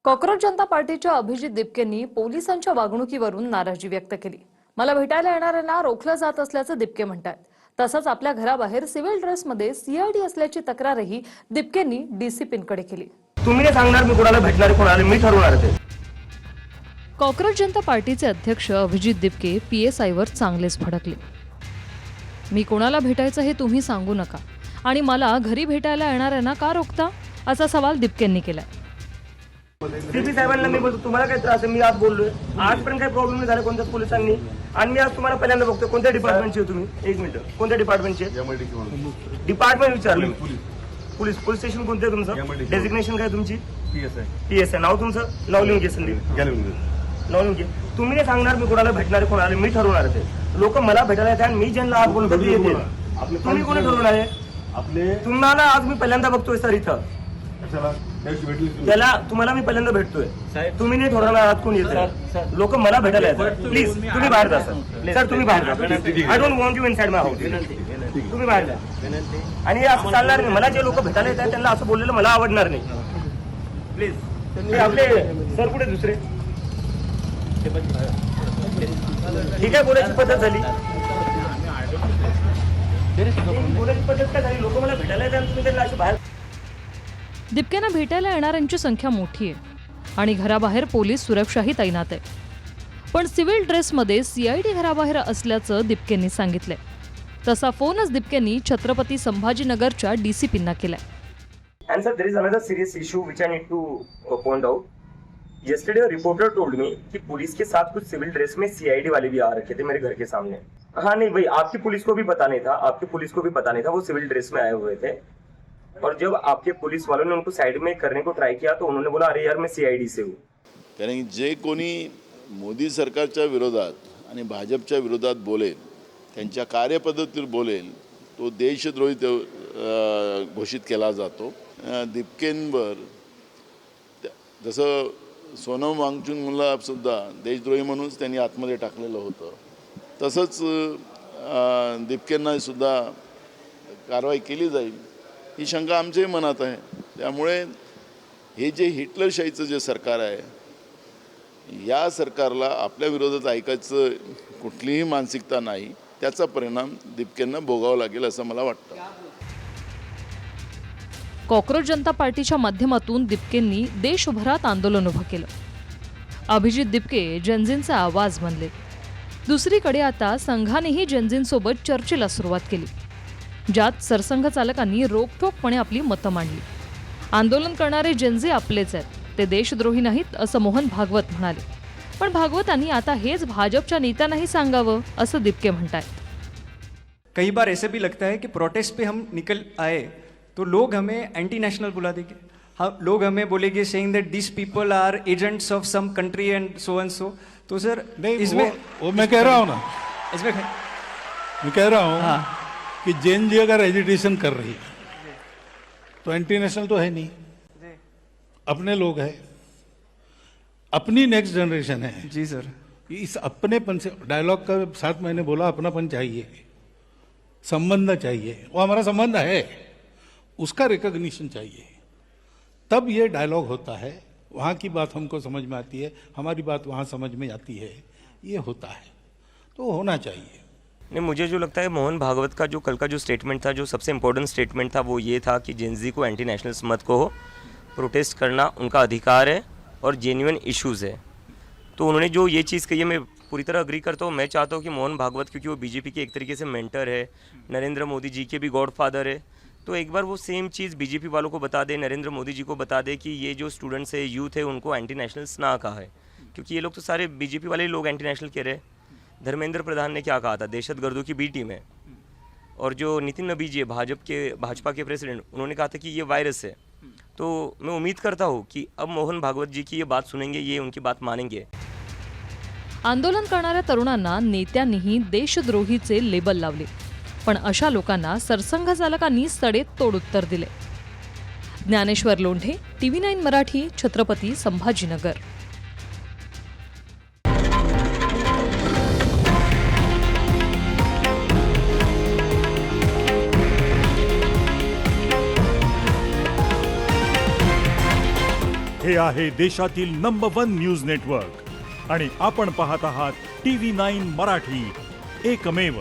Cockroach जनता पार्टीच्या अभिजित दिपकेंनी पोलिसांच्या वागणुकीवरून नाराजी व्यक्त केली। मला भेटायला येणाऱ्यांना रोखलं जात असल्याचं दिपके म्हणतात। तसंच आपल्या घराबाहेर सिव्हिल ड्रेसमध्ये सीआयडी असल्याची तक्रारही दिपकेंनी डीसीपींकडे केली। तुम्ही नाही सांगणार मी कोणाला भेटणार कोणाला मी ठरवणार ते। कॉक्रोच जनता पार्टीचे अध्यक्ष अभिजित दिपके पीएसआयवर चांगलेच भडकले। मी कोणाला भेटायचं हे तुम्ही सांगू नका आणि मला घरी भेटायला येणाऱ्यांना का रोखता असा सवाल दिपकेंनी केलाय। सीपी साहेबांना मी बोलतो तुम्हाला काय त्रास आहे, मी आज बोललोय आजपर्यंत काही प्रॉब्लेम नाही झाला कोणत्याच पोलिसांनी। आणि मी आज तुम्हाला पहिल्यांदा बघतो कोणत्या डिपार्टमेंटचे तुम्ही एक मिनिट कोणत्या डिपार्टमेंटचे डिपार्टमेंट विचारलं पोलीस स्टेशन कोणते आहे तुमचं डेजिग्नेशन काय तुमची पीएसआय नाव तुमचं नाव लिहून घे संदीप नाव लिहून घे। तुम्ही नाही सांगणार मी कोणाला भेटणार कोणाला मी ठरवणार ते। लोक मला भेटायला येतात आणि मी ज्यांना आज बोलतो ते येते। तुम्ही कोणी ठरवणार आहे आपले तुम्हाला आज मी पहिल्यांदा बघतोय सर इथं त्याला तुम्हाला मी पहिल्यांदा भेटतोय तुम्ही नाही ठरवणार आज कोण येतं। लोक मला भेटायला येतात प्लीज तुम्ही बाहेर जा सर तुम्ही बाहेर जा। I don't want you inside my house तुम्ही बाहेर जा। आणि असं चालणार नाही मला जे लोक भेटायला येतात त्यांना असं बोललेलं मला आवडणार नाही प्लीज। आपले सर कुठे दुसरे ठीक आहे बोलायची पद्धत झाली बोलायची पद्धत काय झाली लोक मला भेटायला येतात तुम्ही त्यांना असे बाहेर। दिपकेंना भेटायला येणाऱ्यांची संख्या मोठी आहे आणि घराबाहेर पोलीस सुरक्षाही तैनात आहे, पण सिव्हिल ड्रेसमध्ये सीआयडी घराबाहेर असल्याचं दिपकेंनी सांगितलंय। तसा फोनच दिपकेंनी छत्रपती संभाजीनगरच्या डीसीपींना केलाय। And sir, there is another serious issue which I need to point out. Yesterday a reporter told me कि पुलिस के साथ कुछ सिविल ड्रेस में सीआईडी वाले भी आ रखे थे मेरे घर के सामने। हाँ नहीं भाई आपकी पुलिस को भी पता नहीं था, आपकी पुलिस को भी पता नहीं था, वो सिविल ड्रेस में आए हुए थे। और जब आपके पुलिस वालों ने उनको साइड में करने को ट्राई किया तो उन्होंने बोला अरे यार मैं सीआईडी से हूँ। कारण जे कोणी मोदी सरकारच्या विरोधात आणि भाजपच्या विरोधात बोलेल त्यांच्या कार्यपद्धतीवर बोलेल तो देशद्रोही घोषित केला जातो। दिपकेंवर जसं सोनम वांगचुकला सुद्धा देशद्रोही म्हणूनच त्यांनी आतमध्ये टाकलेलं होतं तसंच दिपकेंना सुद्धा कारवाई केली जाईल ही शंका आमच्याही मनात आहे। त्यामुळे हे जे हिटलरशाहीचं जे सरकार आहे या सरकारला आपल्या विरोधात ऐकायचं कुठलीही मानसिकता नाही, त्याचा परिणाम दिपकेंना भोगावा लागेल असं मला वाटतं। कॉक्रोच जनता पार्टीच्या माध्यमातून दिपकेंनी देशभरात आंदोलन उभं केलं। अभिजित दिपके जनजींचा आवाज बनले। दुसरीकडे आता संघानेही जनजींसोबत चर्चेला सुरुवात केली, ज्यात सरसंघ चालकांनी रोखठोकपणे आपली मतं मांडली। आंदोलन करणारे जनजी आपलेच आहेत, ते देशद्रोही नाहीत असं मोहन भागवत म्हणाले। पण भागवतांनी आता हेच भाजपच्या नेत्यांनाही सांगावं असं दिपके म्हणतायत। कई बार ऐसे भी लगता है कि प्रोटेस्ट पे हम निकल आए तो लोग हमें एंटी नेशनल बुला देंगे। हाँ, लोग हमें बोलेंगे saying that this people are agents of some country and so. तो सर इसमें वो मैं कह रहा हूँ ना, इसमें मैं कह रहा हूँ हाँ कि जैन जी अगर एजिटेशन कर रही है तो एंटी नेशनल तो है नहीं, अपने लोग हैं, अपनी नेक्स्ट जनरेशन है जी सर। इस अपनेपन से डायलॉग का साथ मैंने बोला अपनापन चाहिए, संबंध चाहिए, वो हमारा संबंध है उसका रिकॉग्निशन चाहिए, तब ये डायलॉग होता है। वहाँ की बात हमको समझ में आती है, हमारी बात वहाँ समझ में आती है, ये होता है तो होना चाहिए। नहीं मुझे जो लगता है मोहन भागवत का जो कल का जो स्टेटमेंट था जो सबसे इम्पोर्टेंट स्टेटमेंट था वो ये था कि जेनजी को एंटी नेशनल्स मत कहो, प्रोटेस्ट करना उनका अधिकार है और जेन्युइन इश्यूज़ है। तो उन्होंने जो ये चीज़ कही है मैं पूरी तरह अग्री करता हूँ। मैं चाहता हूँ कि मोहन भागवत क्योंकि वो बीजेपी के एक तरीके से मेंटर है, नरेंद्र मोदी जी के भी गॉडफादर है, तो एक बार वो सेम चीज़ बीजेपी वालों को बता दे, नरेंद्र मोदी जी को बता दे कि ये जो स्टूडेंट्स है यूथ है उनको एंटी नेशनल्स ना कहा है, क्योंकि ये लोग तो सारे बीजेपी वाले लोग एंटी नेशनल कह रहे हैं। धर्मेंद्र प्रधान ने क्या कहा था दहशतगर्दों की बी टीम है, और जो नितिन नबी जी भाजपा के प्रेसिडेंट उन्होंने कहा था कि ये वायरस है। तो मैं उम्मीद करता हूँ कि अब मोहन भागवत जी की ये बात सुनेंगे, ये उनकी बात मानेंगे। आंदोलन करणाऱ्या तरुणांना नेत्यांनीही देशद्रोहीचे लेबल लावले, पण अशा लोकांना सरसंघ चालकांनी सडेत तोड उत्तर दिले। ज्ञानेश्वर लोंढे, TV9 मराठी, छत्रपती संभाजीनगर। हे आहे देशातील नंबर 1 न्यूज नेटवर्क आणि आपण पाहत आहात TV9 मराठी, एकमेव.